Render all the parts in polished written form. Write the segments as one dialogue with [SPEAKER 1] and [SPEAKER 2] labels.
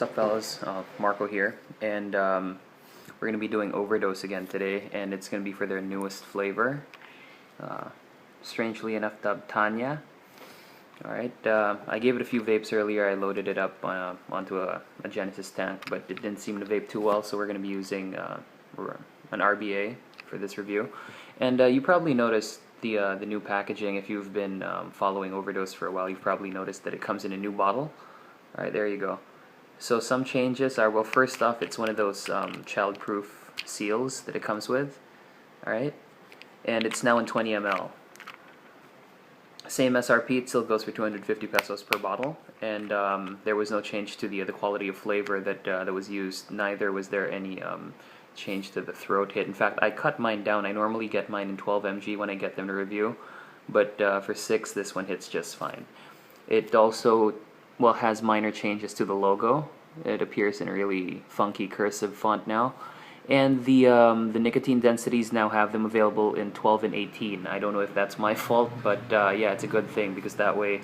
[SPEAKER 1] What's up, fellas? Marco here, and we're going to be doing Overdose again today, and it's going to be for their newest flavor, uh, strangely enough dubbed Tanya. Alright, I gave it a few vapes earlier. I loaded it up onto a Genesis tank, but it didn't seem to vape too well, so we're going to be using an RBA for this review. And you probably noticed the new packaging. If you've been following Overdose for a while, you've probably noticed that it comes in a new bottle. Alright, there you go. So some changes are, well, first off, it's one of those child-proof seals that it comes with, alright? And it's now in 20 ml. Same SRP, it still goes for 250 pesos per bottle, and there was no change to the quality of flavor that was used. Neither was there any change to the throat hit. In fact, I cut mine down. I normally get mine in 12 mg when I get them to review, but for 6, this one hits just fine. It also has minor changes to the logo. It appears in a really funky cursive font now, and the nicotine densities now have them available in 12 and 18. I don't know if that's my fault, but yeah, it's a good thing, because that way,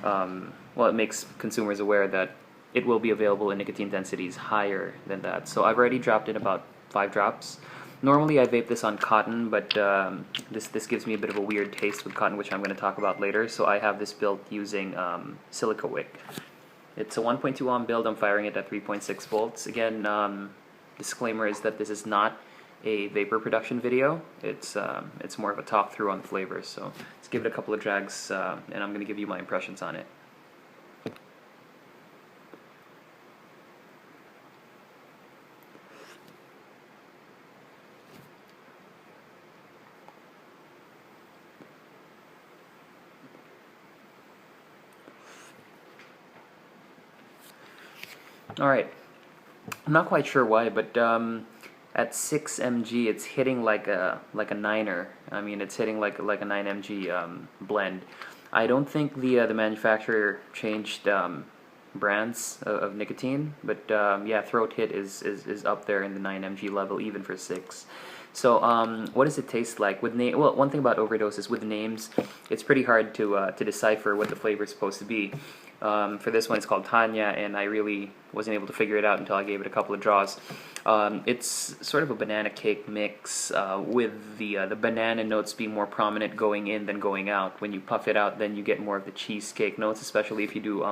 [SPEAKER 1] it makes consumers aware that it will be available in nicotine densities higher than that. So I've already dropped in about 5 drops. Normally I vape this on cotton, but this gives me a bit of a weird taste with cotton, which I'm going to talk about later. So I have this built using silica wick. It's a 1.2 ohm build. I'm firing it at 3.6 volts. Again, disclaimer is that this is not a vapor production video. It's more of a talk through on the flavors. So let's give it a couple of drags, and I'm going to give you my impressions on it. Alright, I'm not quite sure why, but at 6 mg it's hitting like a niner. I mean, it's hitting like a 9 mg blend. I don't think the manufacturer changed brands of nicotine, but yeah, throat hit is up there in the 9 mg level even for 6. So what does it taste like? With well, one thing about Overdose is with names, it's pretty hard to decipher what the flavor is supposed to be. For this one, it's called Tanya, and I really wasn't able to figure it out until I gave it a couple of draws. It's sort of a banana cake mix, with the banana notes being more prominent going in than going out. When you puff it out, then you get more of the cheesecake notes, especially if you do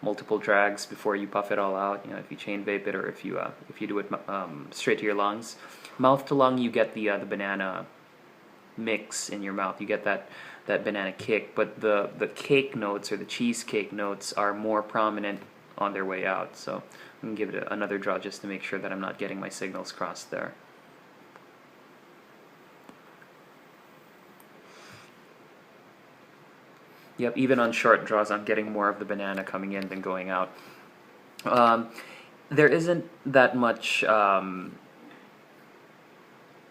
[SPEAKER 1] multiple drags before you puff it all out. You know, if you chain vape it, or if you do it straight to your lungs. Mouth to lung, you get the banana mix in your mouth. You get that banana kick, but the cake notes or the cheesecake notes are more prominent on their way out. So I'm going to give it another draw just to make sure that I'm not getting my signals crossed there. Yep, even on short draws I'm getting more of the banana coming in than going out. There isn't that much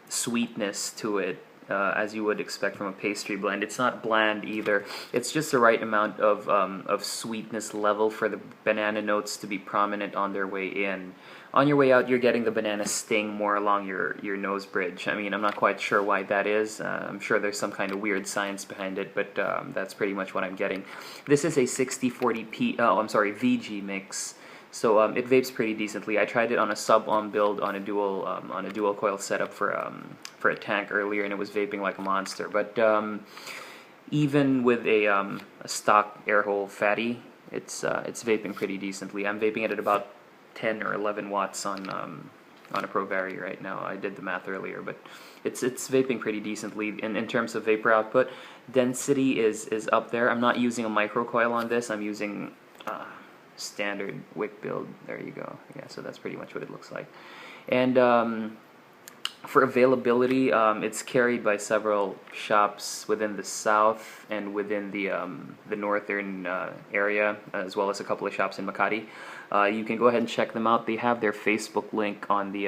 [SPEAKER 1] sweetness to it, as you would expect from a pastry blend. It's not bland either. It's just the right amount of sweetness level for the banana notes to be prominent on their way in. On your way out, you're getting the banana sting more along your nose bridge. I mean, I'm not quite sure why that is. I'm sure there's some kind of weird science behind it, but that's pretty much what I'm getting. This is a 60-40 VG mix. So it vapes pretty decently. I tried it on a sub-ohm build on a dual coil setup for a tank earlier, and it was vaping like a monster. But even with a stock air hole fatty, it's vaping pretty decently. I'm vaping it at about 10 or 11 watts on a Pro Vari right now. I did the math earlier, but it's vaping pretty decently. In terms of vapor output, density is up there. I'm not using a microcoil on this. I'm using standard wick build. There you go. Yeah, so that's pretty much what it looks like. And for availability, it's carried by several shops within the south and within the northern area, as well as a couple of shops in Makati. You can go ahead and check them out. They have their Facebook link on the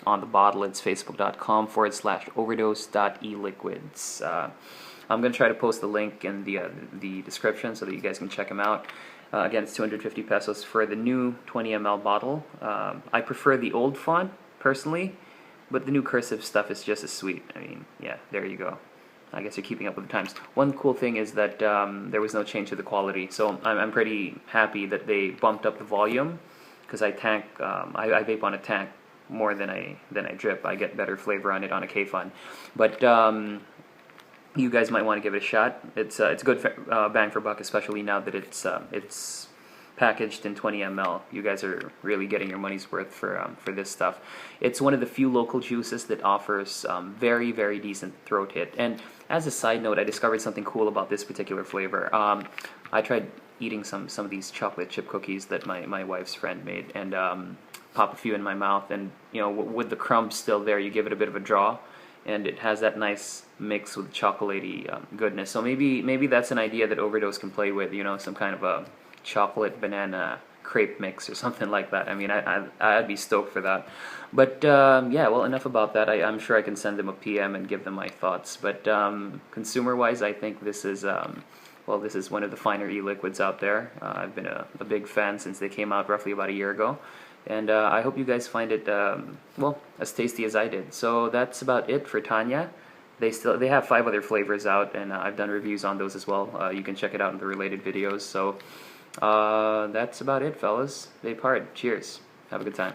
[SPEAKER 1] bottle. It's facebook.com/overdose.e-liquids. I'm going to try to post the link in the description so that you guys can check them out. Again, it's 250 pesos for the new 20 ml bottle. I prefer the old font, personally, but the new cursive stuff is just as sweet. I mean, yeah, there you go. I guess you're keeping up with the times. One cool thing is that there was no change to the quality, so I'm pretty happy that they bumped up the volume because I tank, I vape on a tank more than I drip. I get better flavor on it on a K-Fun. But you guys might want to give it a shot. It's good bang for buck, especially now that it's packaged in 20 ml. You guys are really getting your money's worth for this stuff. It's one of the few local juices that offers very, very decent throat hit. And as a side note, I discovered something cool about this particular flavor. I tried eating some of these chocolate chip cookies that my wife's friend made, and pop a few in my mouth, and you know, with the crumbs still there, you give it a bit of a draw, and it has that nice mix with chocolatey goodness. So maybe that's an idea that Overdose can play with, you know, some kind of a chocolate banana crepe mix or something like that. I mean, I'd be stoked for that. But yeah, well, enough about that. I'm sure I can send them a PM and give them my thoughts. But consumer-wise, I think this is well, this is one of the finer e-liquids out there. I've been a big fan since they came out roughly about a year ago. And I hope you guys find it, well, as tasty as I did. So that's about it for Tanya. They have 5 other flavors out, and I've done reviews on those as well. You can check it out in the related videos. So that's about it, fellas. Vape hard. Cheers. Have a good time.